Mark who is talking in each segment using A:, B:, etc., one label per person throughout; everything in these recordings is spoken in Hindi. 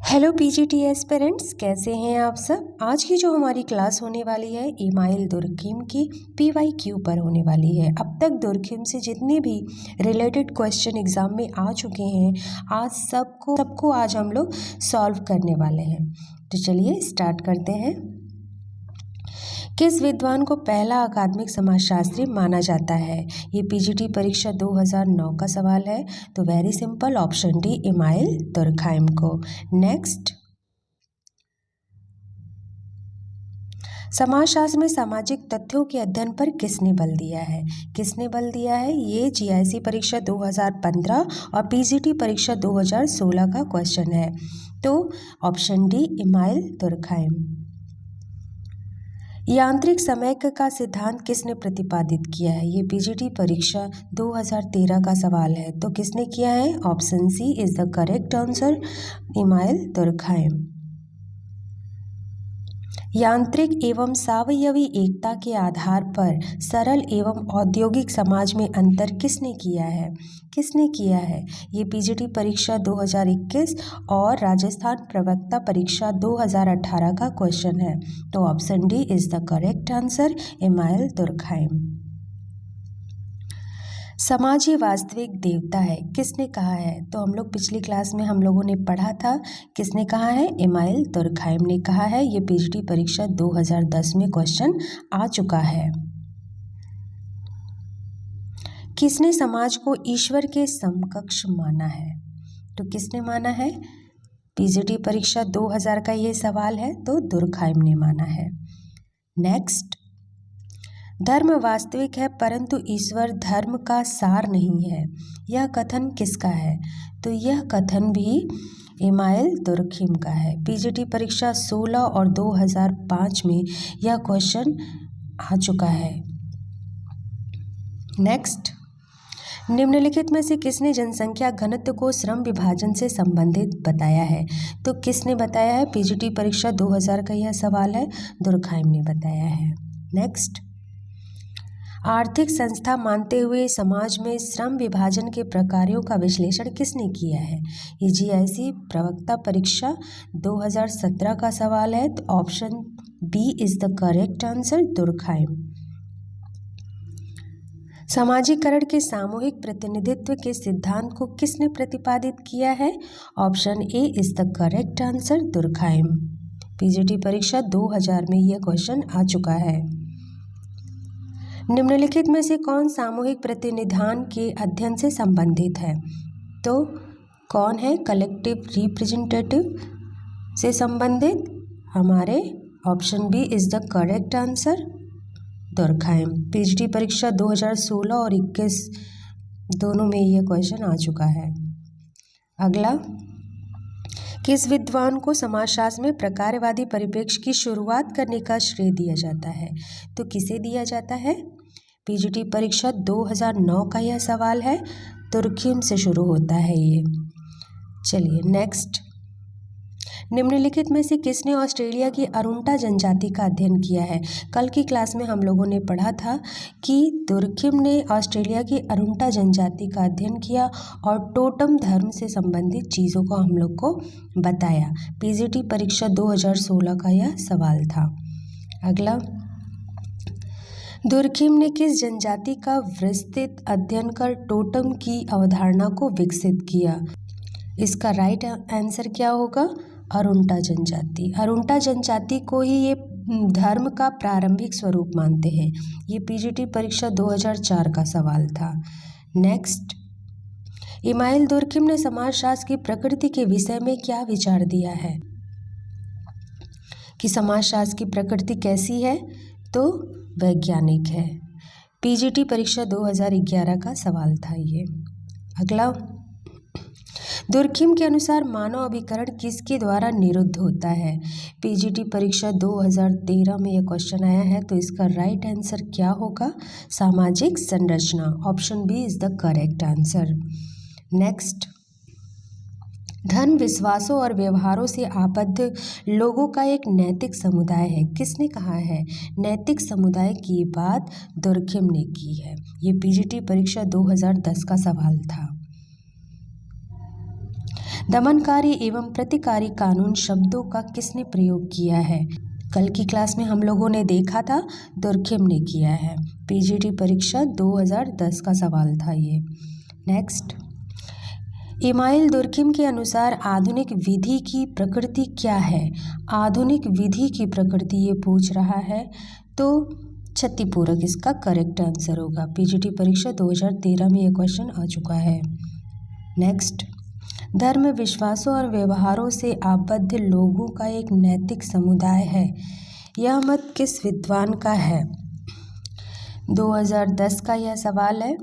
A: हेलो पीजीटी एस्पिरेंट्स, कैसे हैं आप सब। आज की जो हमारी क्लास होने वाली है इमाइल दुर्खिम की पीवाईक्यू पर होने वाली है। अब तक दुर्खिम से जितने भी रिलेटेड क्वेश्चन एग्जाम में आ चुके हैं, आज सबको आज हम लोग सॉल्व करने वाले हैं। तो चलिए स्टार्ट करते हैं। किस विद्वान को पहला अकादमिक समाजशास्त्री माना जाता है? ये पीजीटी परीक्षा 2009 का सवाल है। तो very simple, option D email Durkheim को। नेक्स्ट, समाजशास्त्र में सामाजिक तथ्यों के अध्ययन पर किसने बल दिया है? किसने बल दिया है? ये जीआईसी परीक्षा 2015 और पीजीटी परीक्षा 2016 का क्वेश्चन है। तो ऑप्शन डी इमाइल दुर्खिम। यांत्रिक समैक्य का सिद्धांत किसने प्रतिपादित किया है? ये पीजीटी परीक्षा 2013 का सवाल है। तो किसने किया है? Option C is the correct answer, Emile Durkheim. यांत्रिक एवं सावयवी एकता के आधार पर सरल एवं औद्योगिक समाज में अंतर किसने किया है? किसने किया है? ये पीजीटी परीक्षा 2021 और राजस्थान प्रवक्ता परीक्षा 2018 का क्वेश्चन है। तो option D is the correct answer, Emile Durkheim. समाज ही वास्तविक देवता है, किसने कहा है? तो हम लोग पिछली क्लास में हम लोगों ने पढ़ा था, किसने कहा है? इमाइल दुर्खिम ने कहा है। ये पीजीटी परीक्षा 2010 में क्वेश्चन आ चुका है। किसने समाज को ईश्वर के समकक्ष माना है? तो किसने माना है? पीजीटी परीक्षा 2000 का ये सवाल है। तो दुर्खिम ने माना है। नेक्स्ट, धर्म वास्तविक है परंतु ईश्वर धर्म का सार नहीं है, यह कथन किसका है? तो यह कथन भी इमाइल दुर्खिम का है। पीजीटी परीक्षा 16 और 2005 में यह क्वेश्चन आ चुका है। नेक्स्ट, निम्नलिखित में से किसने जनसंख्या घनत्व को श्रम विभाजन से संबंधित बताया है? तो किसने बताया है? पीजीटी परीक्षा 2000 का यह सवाल है। दुर्खिम ने बताया है। नेक्स्ट, आर्थिक संस्था मानते हुए समाज में श्रम विभाजन के प्रकारों का विश्लेषण किसने किया है? ये जीआईसी प्रवक्ता परीक्षा 2017 का सवाल है। तो option B is the correct answer, Durkheim. सामाजिकरण के सामूहिक प्रतिनिधित्व के सिद्धांत को किसने प्रतिपादित किया है? Option A is the correct answer, Durkheim. PGT परीक्षा 2000 में यह क्वेश्चन आ चुका है। निम्नलिखित में से कौन सामूहिक प्रतिनिधान के अध्ययन से संबंधित है? तो कौन है? कलेक्टिव रिप्रेजेंटेटिव से संबंधित हमारे option B is the correct answer, Durkheim. PGT परीक्षा 2016 और 21 दोनों में यह क्वेश्चन आ चुका है। अगला, किस विद्वान को समाजशास्त्र में प्रकारवादी परिप्रेक्ष्य की शुरुआत करने का श्रेय दिया जाता है? तो किसे दिया जाता है? पीजीटी परीक्षा 2009 का यह सवाल है। दुर्खिम से शुरू होता है ये। चलिए नेक्स्ट, निम्नलिखित में से किसने ऑस्ट्रेलिया की अरुंटा जनजाति का अध्ययन किया है? कल की क्लास में हम लोगों ने पढ़ा था कि दुर्खिम ने ऑस्ट्रेलिया की अरुंटा जनजाति का अध्ययन किया और टोटम धर्म से संबंधित चीज़ों को हम लोग को बताया। पीजीटी परीक्षा 2016 का यह सवाल था। अगला, दुर्खिम ने किस जनजाति का विस्तृत अध्ययन कर टोटम की अवधारणा को विकसित किया? इसका राइट आंसर क्या होगा? अरुंटा जनजाति। अरुंटा जनजाति को ही ये धर्म का प्रारंभिक स्वरूप मानते हैं। ये पीजीटी परीक्षा 2004 का सवाल था। नेक्स्ट, इमाइल दुर्खिम ने समाजशास्त्र की प्रकृति के विषय में क्या विचार दिया है? कि समाजशास्त्र की प्रकृति कैसी है? तो वैज्ञानिक है। पीजीटी परीक्षा 2011 का सवाल था ये। अगला, दुर्खिम के अनुसार मानव अभिकरण किसके द्वारा निरुद्ध होता है? पीजीटी परीक्षा 2013 में यह क्वेश्चन आया है। तो इसका राइट आंसर क्या होगा? सामाजिक संरचना। Option B is the correct answer. Next, धर्म, विश्वासों और व्यवहारों से आबद्ध लोगों का एक नैतिक समुदाय है, किसने कहा है? नैतिक समुदाय की बात दुर्खिम ने की है। ये पीजीटी परीक्षा 2010 का सवाल था। दमनकारी एवं प्रतिकारी कानून शब्दों का किसने प्रयोग किया है? कल की क्लास में हम लोगों ने देखा था, दुर्खिम ने किया है। पीजीटी परीक्षा 2010 का सवाल था ये। नेक्स्ट, इमाइल दुर्खिम के अनुसार आधुनिक विधि की प्रकृति क्या है? आधुनिक विधि की प्रकृति ये पूछ रहा है, तो क्षतिपूरक इसका करेक्ट आंसर होगा। पीजीटी परीक्षा 2013 में ये क्वेश्चन आ चुका है। नेक्स्ट, धर्म, विश्वासों और व्यवहारों से आबद्ध लोगों का एक नैतिक समुदाय है। यह मत किस विद्वान का है? 2010 का यह सवाल है,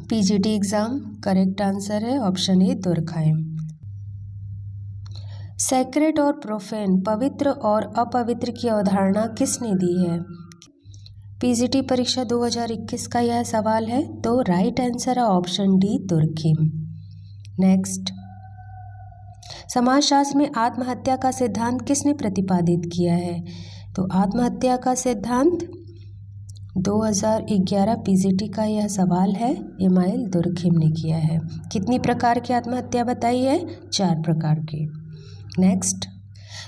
A: पीजीटी एग्जाम। करेक्ट आंसर है ऑप्शन ए, दुर्खइम। सैक्रेड और प्रोफेन, पवित्र और अपवित्र की अवधारणा किसने दी है? पीजीटी परीक्षा 2021 का यह सवाल है, तो राइट आंसर है ऑप्शन डी, दुर्खिम। नेक्स्ट, समाजशास्त्र में आत्महत्या का सिद्धांत किसने प्रतिपादित किया है? तो आत्महत्या का सिद्धांत 2011 पीजीटी का यह सवाल है, इमाइल दुर्खिम ने किया है। कितनी प्रकार की आत्महत्या बताई है? 4 प्रकार की। नेक्स्ट,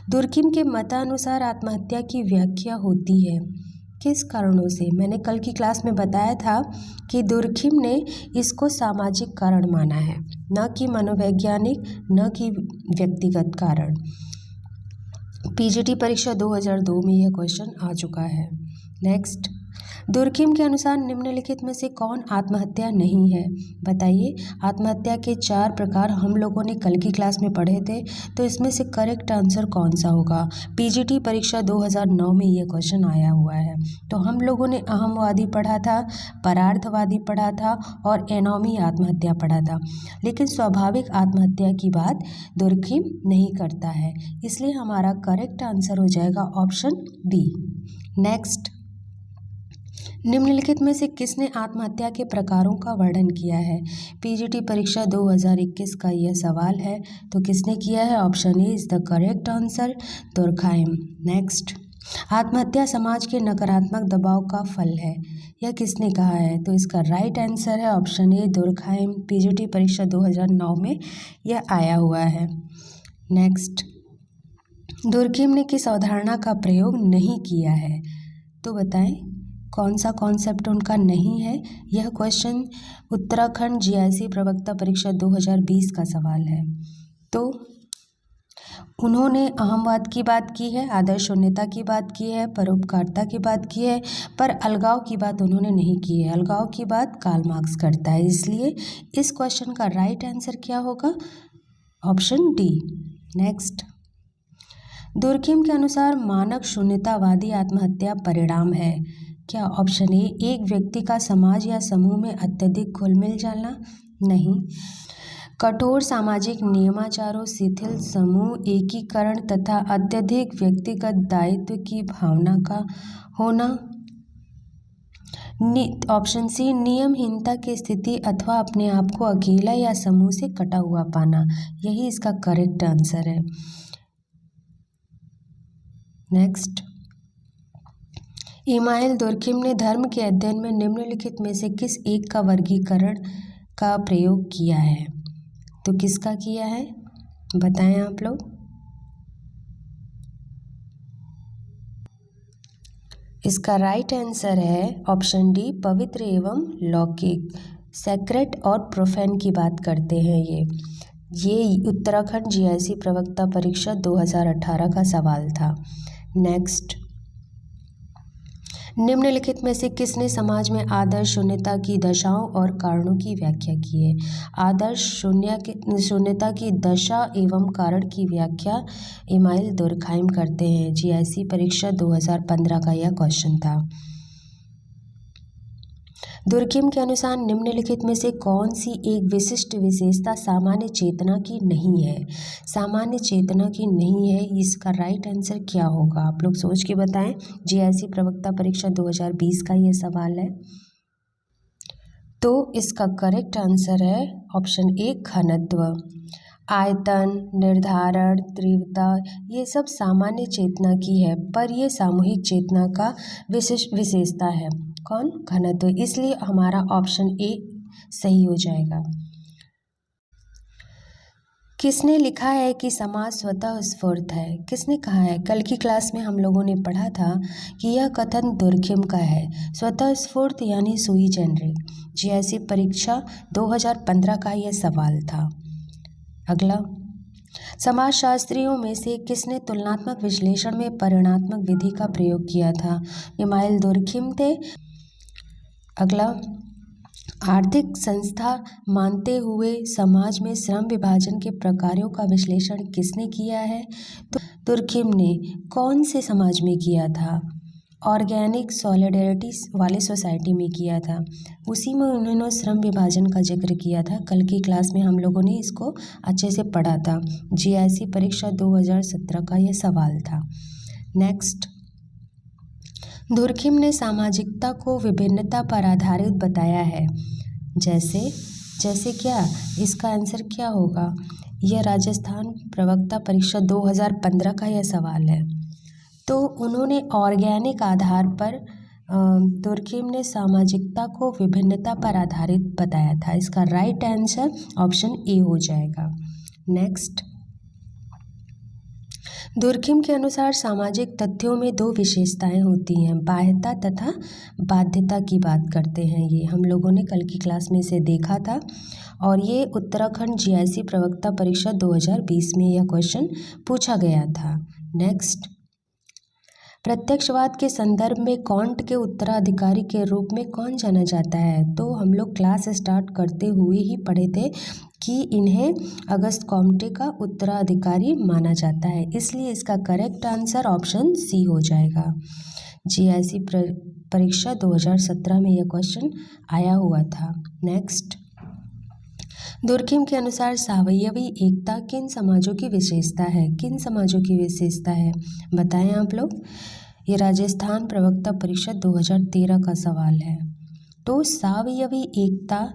A: दुर्खिम के मतानुसार आत्महत्या की व्याख्या होती है किस कारणों से? मैंने कल की क्लास में बताया था कि दुर्खिम ने इसको सामाजिक कारण माना है, न कि मनोवैज्ञानिक, न कि व्यक्तिगत कारण। पीजीटी परीक्षा 2002 में यह क्वेश्चन आ चुका है। नेक्स्ट, दुर्खिम के अनुसार निम्नलिखित में से कौन आत्महत्या नहीं है? बताइए। आत्महत्या के 4 प्रकार हम लोगों ने कल की क्लास में पढ़े थे, तो इसमें से करेक्ट आंसर कौन सा होगा? पीजीटी परीक्षा 2009 में यह क्वेश्चन आया हुआ है। तो हम लोगों ने अहमवादी पढ़ा था, परार्थवादी पढ़ा था और एनोमी आत्महत्या पढ़ा था, लेकिन स्वाभाविक आत्महत्या की बात दुर्खिम नहीं करता है, इसलिए हमारा करेक्ट आंसर हो जाएगा ऑप्शन बी। नेक्स्ट, निम्नलिखित में से किसने आत्महत्या के प्रकारों का वर्णन किया है? पीजीटी परीक्षा 2021 का यह सवाल है, तो किसने किया है? Option A is the correct answer, Durkheim. Next, आत्महत्या समाज के नकारात्मक दबाव का फल है, यह किसने कहा है? तो इसका राइट आंसर है ऑप्शन ए, दुर्खइम। पीजीटी परीक्षा 2009 में यह आया हुआ है। नेक्स्ट, दुर्खिम ने किस अवधारणा का प्रयोग नहीं किया है? तो बताएं कौन सा कॉन्सेप्ट उनका नहीं है? यह क्वेश्चन उत्तराखंड जीआईसी प्रवक्ता परीक्षा 2020 का सवाल है। तो उन्होंने अहमवाद की बात की है, आदर्श शून्यता की बात की है, परोपकारिता की बात की है, पर अलगाव की बात उन्होंने नहीं की है। अलगाव की बात कार्ल मार्क्स करता है, इसलिए इस क्वेश्चन का राइट आंसर क्या होगा? Option D. नेक्स्ट, दुर्खिम के अनुसार मानक शून्यतावादी आत्महत्या परिणाम है क्या? ऑप्शन ए, एक व्यक्ति का समाज या समूह में अत्यधिक घुलमिल जाना। नहीं। कठोर सामाजिक नियमाचारों, शिथिल समूह एकीकरण तथा अत्यधिक व्यक्तिगत दायित्व की भावना का होना। ऑप्शन सी, नियमहीनता की स्थिति अथवा अपने आप को अकेला या समूह से कटा हुआ पाना, यही इसका करेक्ट आंसर है। नेक्स्ट, इमाइल दुर्खिम ने धर्म के अध्ययन में निम्नलिखित में से किस एक का वर्गीकरण का प्रयोग किया है? तो किसका किया है बताएं आप लोग। इसका राइट आंसर है ऑप्शन डी, पवित्र एवं लौकिक। सैक्रेड और प्रोफेन की बात करते हैं ये उत्तराखंड जीआईसी प्रवक्ता परीक्षा 2018 का सवाल था। नेक्स्ट, निम्नलिखित में से किसने समाज में आदर्श शून्यता की दशाओं और कारणों की व्याख्या की है? आदर्श शून्यता की दशा एवं कारण की व्याख्या इमाइल दुर्खइम करते हैं। जीआईसी परीक्षा 2015 का यह क्वेश्चन था। दुर्खिम के अनुसार निम्नलिखित में से कौन सी एक विशिष्ट विशेषता सामान्य चेतना की नहीं है? सामान्य चेतना की नहीं है, इसका राइट आंसर क्या होगा? आप लोग सोच के बताएं। जीआईसी प्रवक्ता परीक्षा 2020 का यह सवाल है, तो इसका करेक्ट आंसर है ऑप्शन ए, घनत्व। आयतन, निर्धारण, तीव्रता, ये सब सामान्य चेतना की है, पर यह सामूहिक चेतना का विशेषता है। कौन? घनत्व। इसलिए हमारा ऑप्शन ए सही हो जाएगा। किसने लिखा है कि समाज स्वतः स्फूर्त है? किसने कहा है? कल की क्लास में हम लोगों ने पढ़ा था कि यह कथन दुर्खिम का है। स्वतः स्फूर्त यानी सुई जेनरिक। जीआईसी परीक्षा 2015 का यह सवाल था। अगला, समाजशास्त्रियों में से किसने तुलनात्मक विश्लेषण में परिणात्मक विधि का प्रयोग किया था? इमाइल दुर्खिम थे। अगला, आर्थिक संस्था मानते हुए समाज में श्रम विभाजन के प्रकारों का विश्लेषण किसने किया है? तो दुर्खिम ने। कौन से समाज में किया था? ऑर्गेनिक सॉलिडेरिटी वाले सोसाइटी में किया था। उसी में उन्होंने श्रम विभाजन का जिक्र किया था। कल की क्लास में हम लोगों ने इसको अच्छे से पढ़ा था। जीआईसी परीक्षा 2017 का यह सवाल था। नेक्स्ट, दुर्खिम ने सामाजिकता को विभिन्नता पर आधारित बताया है। जैसे क्या? इसका आंसर क्या होगा? यह राजस्थान प्रवक्ता परीक्षा 2015 का यह सवाल है। तो उन्होंने ऑर्गेनिक आधार पर दुर्खिम ने सामाजिकता को विभिन्नता पर आधारित बताया था। इसका राइट आंसर ऑप्शन ए हो जाएगा। नेक्स्ट, दुर्खिम के अनुसार सामाजिक तथ्यों में दो विशेषताएं होती हैं, बाह्यता तथा बाध्यता की बात करते हैं। ये हम लोगों ने कल की क्लास में से देखा था और ये उत्तराखंड जीआईसी प्रवक्ता परीक्षा 2020 में यह क्वेश्चन पूछा गया था। नेक्स्ट, प्रत्यक्षवाद के संदर्भ में कॉन्ट के उत्तराधिकारी के रूप में कौन जाना जाता है? तो हम लोग क्लास स्टार्ट करते हुए ही पढ़े थे कि इन्हें अगस्त कॉम्टे का उत्तराधिकारी माना जाता है, इसलिए इसका करेक्ट आंसर ऑप्शन सी हो जाएगा। जीआईसी परीक्षा 2017 में यह क्वेश्चन आया हुआ था। नेक्स्ट, दुर्खिम के अनुसार सावयवी एकता किन समाजों की विशेषता है? किन समाजों की विशेषता है बताएं आप लोग। ये राजस्थान प्रवक्ता परीक्षा 2013 का सवाल है। तो सावयवी एकता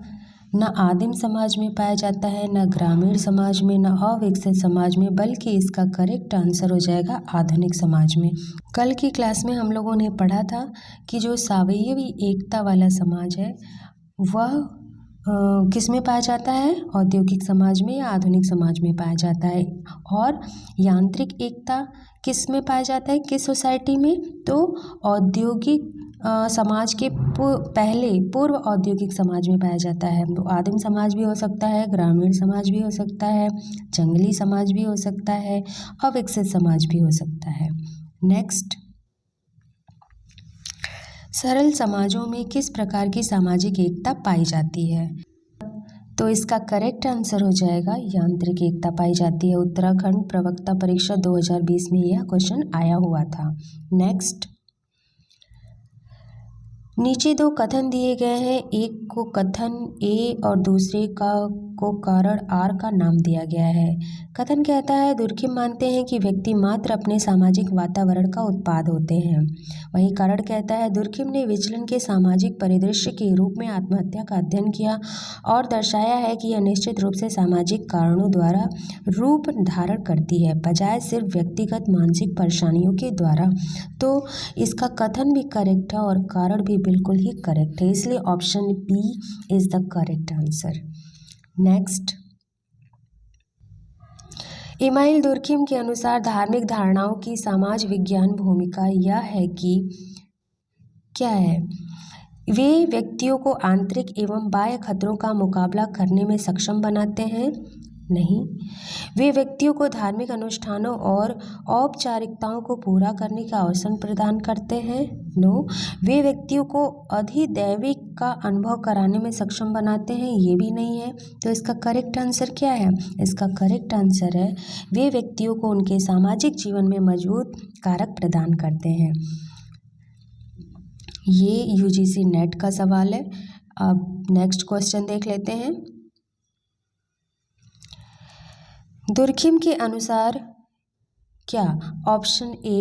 A: न आदिम समाज में पाया जाता है, न ग्रामीण समाज में, न अविकसित समाज में, बल्कि इसका करेक्ट आंसर हो जाएगा आधुनिक समाज में। कल की क्लास में हम लोगों ने पढ़ा था कि जो सावयवी एकता वाला समाज है वह किस में पाया जाता है? औद्योगिक समाज में या आधुनिक समाज में पाया जाता है। और यांत्रिक एकता किस में पाया जाता है? किस सोसाइटी में? तो औद्योगिक समाज के पहले पूर्व औद्योगिक समाज में पाया जाता है। तो आदिम समाज भी हो सकता है, ग्रामीण समाज भी हो सकता है, जंगली समाज भी हो सकता है, अविकसित समाज भी हो सकता है। नेक्स्ट, सरल समाजों में किस प्रकार की सामाजिक एकता पाई जाती है? तो इसका करेक्ट आंसर हो जाएगा यांत्रिक एकता पाई जाती है। उत्तराखंड प्रवक्ता परीक्षा 2020 में यह क्वेश्चन आया हुआ था। नेक्स्ट, नीचे दो कथन दिए गए हैं, एक को कथन ए और दूसरे को कारण आर का नाम दिया गया है। कथन कहता है दुर्खिम मानते हैं कि व्यक्ति मात्र अपने सामाजिक वातावरण का उत्पाद होते हैं। वहीं कारण कहता है दुर्खिम ने विचलन के सामाजिक परिदृश्य के रूप में आत्महत्या का अध्ययन किया और दर्शाया है कि यह निश्चित रूप से सामाजिक कारणों द्वारा रूप धारण करती है, बजाय सिर्फ व्यक्तिगत मानसिक परेशानियों के द्वारा। तो इसका कथन भी करेक्ट है और कारण भी बिल्कुल ही करेक्ट है, इसलिए option B is the correct answer. Next, Emile Durkheim के अनुसार धार्मिक धारणाओं की समाज विज्ञान भूमिका यह है कि क्या है? वे व्यक्तियों को आंतरिक एवं बाह्य खतरों का मुकाबला करने में सक्षम बनाते हैं। नहीं। वे व्यक्तियों को धार्मिक अनुष्ठानों और औपचारिकताओं को पूरा करने का अवसर प्रदान करते हैं। नो। वे व्यक्तियों को अधिदैविक का अनुभव कराने में सक्षम बनाते हैं। ये भी नहीं है। तो इसका करेक्ट आंसर क्या है? इसका करेक्ट आंसर है वे व्यक्तियों को उनके सामाजिक जीवन में मजबूत कारक प्रदान करते हैं। ये यूजीसी नेट का सवाल है। अब नेक्स्ट क्वेश्चन देख लेते हैं। दुर्खिम के अनुसार क्या? ऑप्शन ए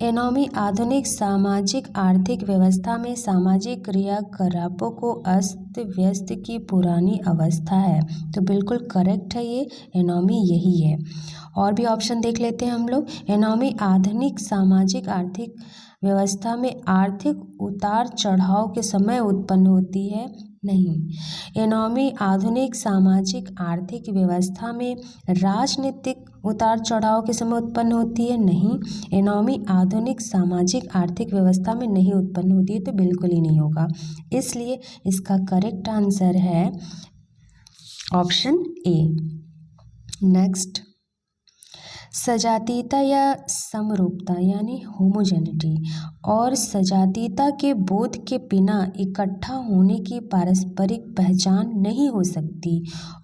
A: एनोमी आधुनिक सामाजिक आर्थिक व्यवस्था में सामाजिक क्रियाकलापों को अस्त व्यस्त की पुरानी अवस्था है। तो बिल्कुल करेक्ट है, ये एनोमी यही है। और भी ऑप्शन देख लेते हैं हम लोग। एनोमी आधुनिक सामाजिक आर्थिक व्यवस्था में आर्थिक उतार चढ़ाव के समय उत्पन्न होती है। नहीं। इकोनॉमी आधुनिक सामाजिक आर्थिक व्यवस्था में राजनीतिक उतार चढ़ाव के समय उत्पन्न होती है। नहीं, इकोनॉमी आधुनिक सामाजिक आर्थिक व्यवस्था में नहीं उत्पन्न होती है, तो बिल्कुल ही नहीं होगा। इसलिए इसका करेक्ट आंसर है ऑप्शन ए। नेक्स्ट, सजातीयता या समरूपता यानी होमोजेनिटी और सजातीयता के बोध के बिना इकट्ठा होने की पारस्परिक पहचान नहीं हो सकती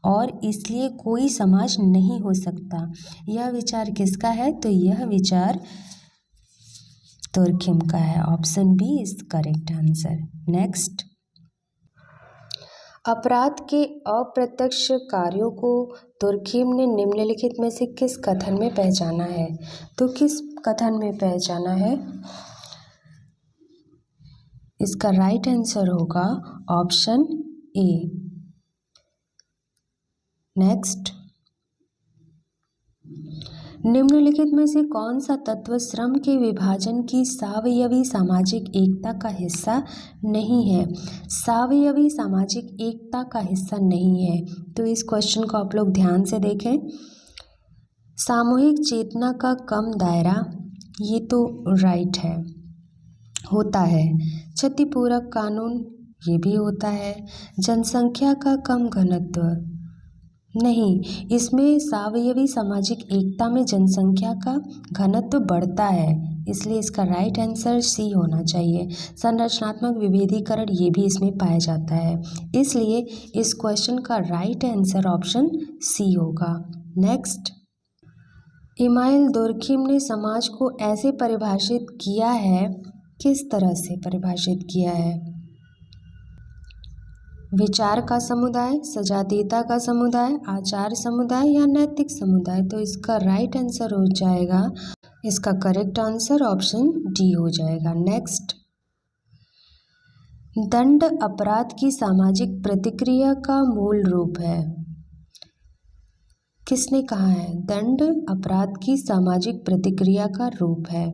A: और इसलिए कोई समाज नहीं हो सकता। यह विचार किसका है? तो यह विचार तुर्खिम का है। Option B is correct answer. Next, अपराध के अप्रत्यक्ष कार्यों को तुर्खिम ने निम्नलिखित में से किस कथन में पहचाना है? तो किस कथन में पहचाना है? इसका राइट आंसर होगा ऑप्शन ए। नेक्स्ट, निम्नलिखित में से कौन सा तत्व श्रम के विभाजन की सावयवी सामाजिक एकता का हिस्सा नहीं है? सावयवी सामाजिक एकता का हिस्सा नहीं है, तो इस क्वेश्चन को आप लोग ध्यान से देखें। सामूहिक चेतना का कम दायरा, ये तो राइट है, होता है। क्षतिपूरक कानून, ये भी होता है। जनसंख्या का कम घनत्व, नहीं, इसमें सावयवी सामाजिक एकता में जनसंख्या का घनत्व बढ़ता है, इसलिए इसका राइट आंसर सी होना चाहिए। संरचनात्मक विभेदीकरण, ये भी इसमें पाया जाता है, इसलिए इस क्वेश्चन का राइट आंसर ऑप्शन सी होगा। नेक्स्ट, इमाइल दुर्खिम ने समाज को ऐसे परिभाषित किया है, किस तरह से परिभाषित किया है? विचार का समुदाय, सजातीयता का समुदाय, आचार समुदाय या नैतिक समुदाय? तो इसका राइट आंसर हो जाएगा, इसका करेक्ट आंसर ऑप्शन डी हो जाएगा। नेक्स्ट, दंड अपराध की सामाजिक प्रतिक्रिया का मूल रूप है। किसने कहा है? दंड अपराध की सामाजिक प्रतिक्रिया का रूप है,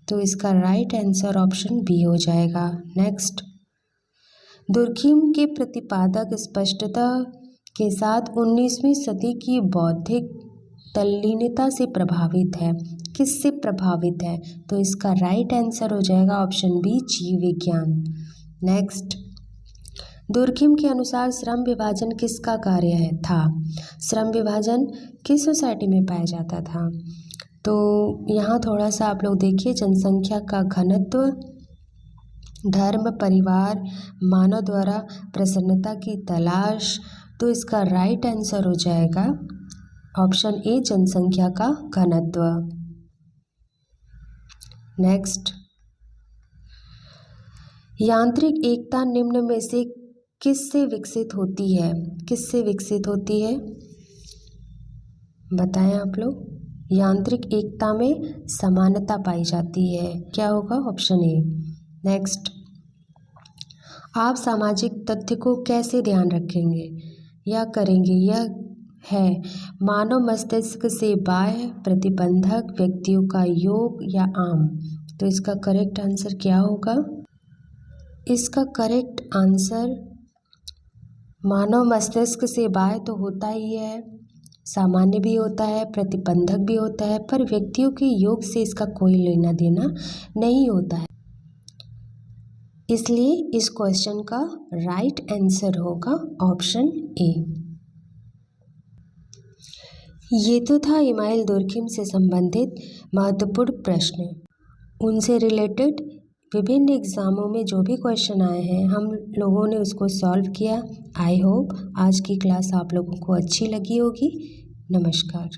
A: तो इसका राइट आंसर ऑप्शन बी हो जाएगा। नेक्स्ट, दुर्खिम के प्रतिपादक स्पष्टता के साथ 19वीं सदी की बौद्धिक तल्लीनता से प्रभावित है। किससे प्रभावित है? तो इसका राइट आंसर हो जाएगा ऑप्शन बी, जीव विज्ञान। नेक्स्ट, दुर्खिम के अनुसार श्रम विभाजन किसका कार्य है था? श्रम विभाजन किस सोसाइटी में पाया जाता था? तो यहाँ थोड़ा सा आप लोग देखिए, जनसंख्या का घनत्व, धर्म, परिवार, मानव द्वारा प्रसन्नता की तलाश, तो इसका राइट आंसर हो जाएगा ऑप्शन ए, जनसंख्या का घनत्व। नेक्स्ट, यांत्रिक एकता निम्न में से किससे विकसित होती है? किससे विकसित होती है बताएं आप लोग। यांत्रिक एकता में समानता पाई जाती है, क्या होगा? Option A. नेक्स्ट, आप सामाजिक तथ्य को कैसे ध्यान रखेंगे या करेंगे? यह है मानव मस्तिष्क से बाह्य प्रतिबंधक व्यक्तियों का योग या आम। तो इसका करेक्ट आंसर क्या होगा? इसका करेक्ट आंसर मानव मस्तिष्क से बाह्य तो होता ही है, सामान्य भी होता है, प्रतिबंधक भी होता है, पर व्यक्तियों के योग से इसका कोई लेना देना नहीं होता है, इसलिए इस क्वेश्चन का राइट आंसर होगा ऑप्शन ए। ये तो था इमाइल दुर्खिम से संबंधित महत्वपूर्ण प्रश्न। उनसे रिलेटेड विभिन्न एग्जामों में जो भी क्वेश्चन आए हैं हम लोगों ने उसको सॉल्व किया। आई होप आज की क्लास आप लोगों को अच्छी लगी होगी। नमस्कार।